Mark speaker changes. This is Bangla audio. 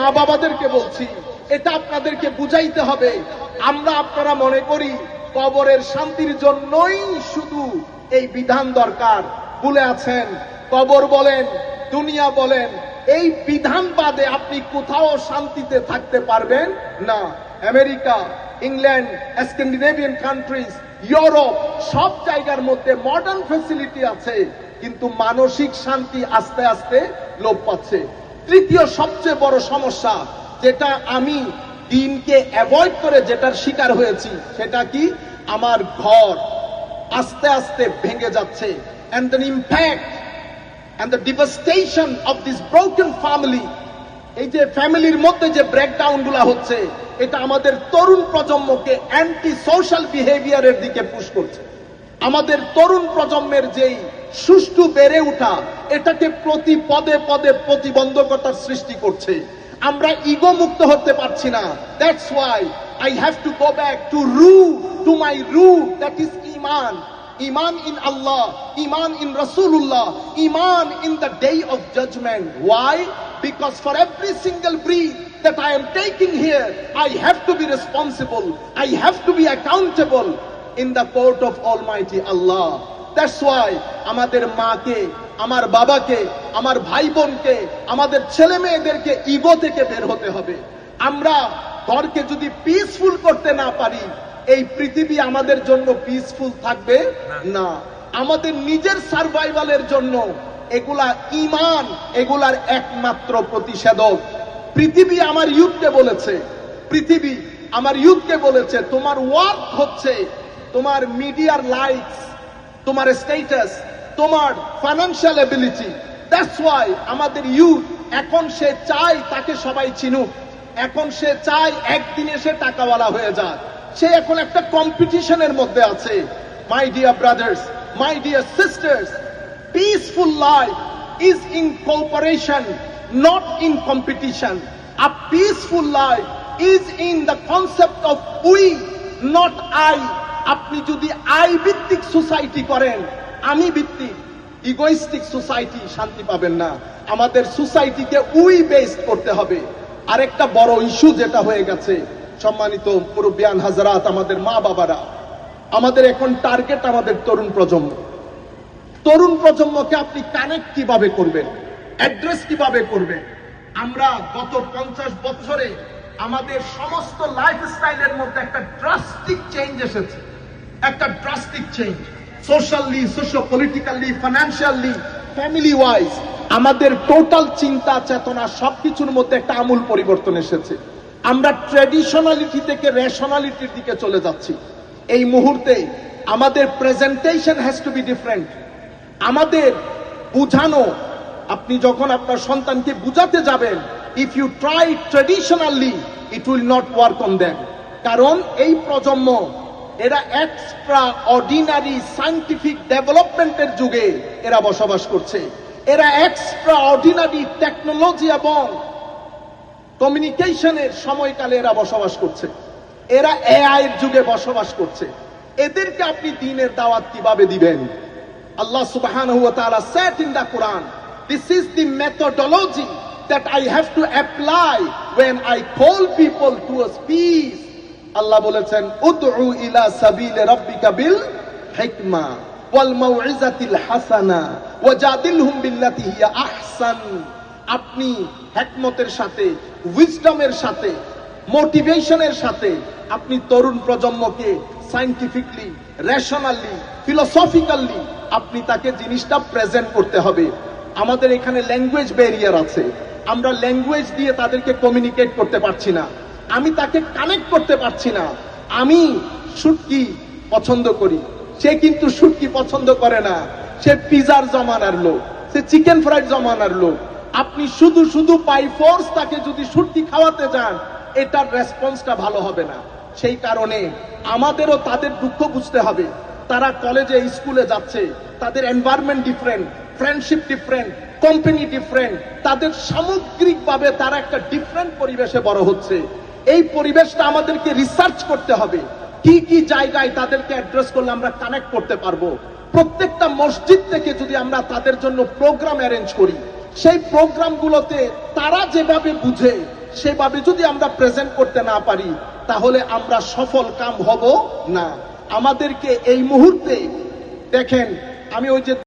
Speaker 1: মা বাবাদেরকে বলছি, এটা আপনাদেরকে বুঝাইতে হবে। আমরা আপনারা মনে করি কবরের শান্তির জন্যই শুধু এই বিধান দরকার। ভুলে আছেন, কবর বলেন, দুনিয়া বলেন, এই বিধান বাদে আপনি কোথাও শান্তিতে থাকতে পারবেন না। America, England, Scandinavian countries, Europe, সব জায়গার মধ্যে মডার্ন ফ্যাসিলিটি আছে, কিন্তু মানসিক শান্তি আস্তে আস্তে লোপ পাচ্ছে। তৃতীয় সবচেয়ে বড় সমস্যা, যেটা আমি দিনকে অ্যাভয়েড করে যেটার শিকার হয়েছি, সেটা কি? আমার ঘর আস্তে আস্তে ভেঙে যাচ্ছে। and the impact and the devastation of this broken family, এই যে ফ্যামিলির মধ্যে যে ব্রেকডাউন গুলা হচ্ছে, এটা আমাদের তরুণ প্রজন্মকে অ্যান্টি সোশ্যাল বিহেভিয়ারের দিকে পুশ করছে। আমাদের তরুণ প্রজন্মের যেই সুষ্ঠু বেড়ে ওঠা, এটাকে প্রতি পদে পদে প্রতিবন্ধকতার সৃষ্টি করছে। আমরা ইগো মুক্ত হতে পারছি না। That's why I have to go back to my root, that is ইমান। Iman in Allah, Iman in Rasulullah, Iman in the day of judgment. Why? Because for every single breath that I am taking here, I have to be responsible. I have to be accountable in the court of Almighty Allah. That's why আমাদের মাকে, আমার বাবাকে, আমার ভাই বোনকে, আমাদের ছেলে মেয়েদেরকে ইগো থেকে বের হতে হবে। আমরা ঘরকে যদি পিসফুল করতে না পারি, এই পৃথিবী আমাদের জন্য পিসফুল থাকবে না। আমাদের নিজের সার্ভাইভালের জন্য এগুলা ঈমান, এগুলার একমাত্র প্রতিষেধক। পৃথিবী আমার ইউথকে বলেছে, পৃথিবী আমার ইউথকে বলেছে, তোমার ওয়ার্ক হচ্ছে তোমার মিডিয়ার লাইকস, তোমার স্ট্যাটাস, তোমার ফাইন্যান্সিয়াল এবিলিটি। দ্যাটস ওয়াই আমাদের ইউথ এখন সে চায় তাকে সবাই চিনুক, এখন সে চায় একদিনে সে টাকাওয়ালা হয়ে যায়। সে এখন একটা কম্পিটিশনের মধ্যে আছে। My dear brothers, my dear sisters, peaceful life is in cooperation, not in competition. A peaceful life is in the concept of we, not I. আপনি যদি আই ভিত্তিক সোসাইটি করেন, আমি ভিত্তিক ইগোইস্টিক সোসাইটি, শান্তি পাবেন না। আমাদের সোসাইটিকে উই বেসড করতে হবে। আরেকটা বড় ইস্যু যেটা হয়ে গেছে, সম্মানিত মুরব্বিয়ান হাজরাত, আমাদের মা বাবারা, আমাদের এখন টার্গেট আমাদের তরুণ প্রজন্ম। তরুণ প্রজন্মকে আপনি কানেক্ট কিভাবে করবেন, অ্যাড্রেস কিভাবে করবেন? আমরা গত 50 বছরে আমাদের সমস্ত লাইফস্টাইলের মধ্যে একটা ড্রাস্টিক চেঞ্জ এসেছে, একটা drastic change, socially, socio politically, financially, family wise. আমাদের টোটাল চিন্তা চেতনা সবকিছুর মধ্যে একটা আমূল পরিবর্তন এসেছে। আমরা ট্র্যাডিশনালিটি থেকে রেশনালিটির দিকে চলে যাচ্ছি। এই মুহূর্তে আমাদের presentation has to be different. আমাদের বুঝানো, আপনি যখন আপনার সন্তানকে বুঝাতে যাবেন, if you try traditionally, it will not work on them. কারণ এই প্রজন্ম, এরা এক্সট্রা অর্ডিনারি সায়েন্টিফিক ডেভেলপমেন্টের যুগে এরা বসবাস করছে। এরা এক্সট্রা অর্ডিনারি টেকনোলজি এবং কমিউনিকেশনের সময়কালে এরা বসবাস করছে। এরা এআই এর যুগে বসবাস করছে। এদেরকে আপনি দ্বীনের দাওয়াত কিভাবে দিবেন? আল্লাহ সুবহানাহু ওয়া তাআলা said in the Quran, this is the methodology that I have to apply when I call people towards peace. আল্লাহ বলেছেন, উদউ ইলা সাবিল রাব্বিকা বিল হিকমা ওয়াল মাউইজাতিল হাসানা ওয়াজাদিলহুম বিল্লাতি হিয়া আহসান। আপনি হিকমতের সাথে, উইজডমের সাথে, মোটিভেশনের সাথে আপনি তরুণ প্রজন্মকে সায়েন্টিফিকলি, রেশনালি, ফিলোসফিক্যালি আপনি তাকে জিনিসটা প্রেজেন্ট করতে হবে। আমাদের এখানে ল্যাঙ্গুয়েজ ব্যারিয়ার আছে। আমরা ল্যাঙ্গুয়েজ দিয়ে তাদেরকে কমিউনিকেট করতে পারছি না। আমি তাকে কানেক্ট করতে পারছি না। আমি শুটকি পছন্দ করি, সে কিন্তু শুটকি পছন্দ করে না। সে পিজার জমানার লোক, সে চিকেন ফ্রাইড জমানার লোক। আপনি শুধু শুধু বাই ফোর্স তাকে যদি শুটকি খাওয়াতে যান, এটার রেসপন্সটা ভালো হবে না। সেই কারণে আমাদেরও তাদের দুঃখ বুঝতে হবে। তারা কলেজে, স্কুলে যাচ্ছে, তাদের environment different, friendship different, company different, তাদের সামগ্রিকভাবে তারা একটা ডিফারেন্ট পরিবেশে বড় হচ্ছে। এই পরিবেশটা আমাদেরকে রিসার্চ করতে হবে। কি কি জায়গায় তাদেরকে অ্যাড্রেস করলে আমরা কানেক্ট করতে পারবো। প্রত্যেকটা মসজিদ থেকে যদি আমরা তাদের জন্য প্রোগ্রাম অ্যারেঞ্জ করি, সেই প্রোগ্রামগুলোতে তারা যেভাবে বুঝে সেভাবে যদি আমরা প্রেজেন্ট করতে না পারি, তাহলে আমরা সফল কাম হব না। আমাদেরকে এই মুহূর্তে দেখেন, আমি ওই যে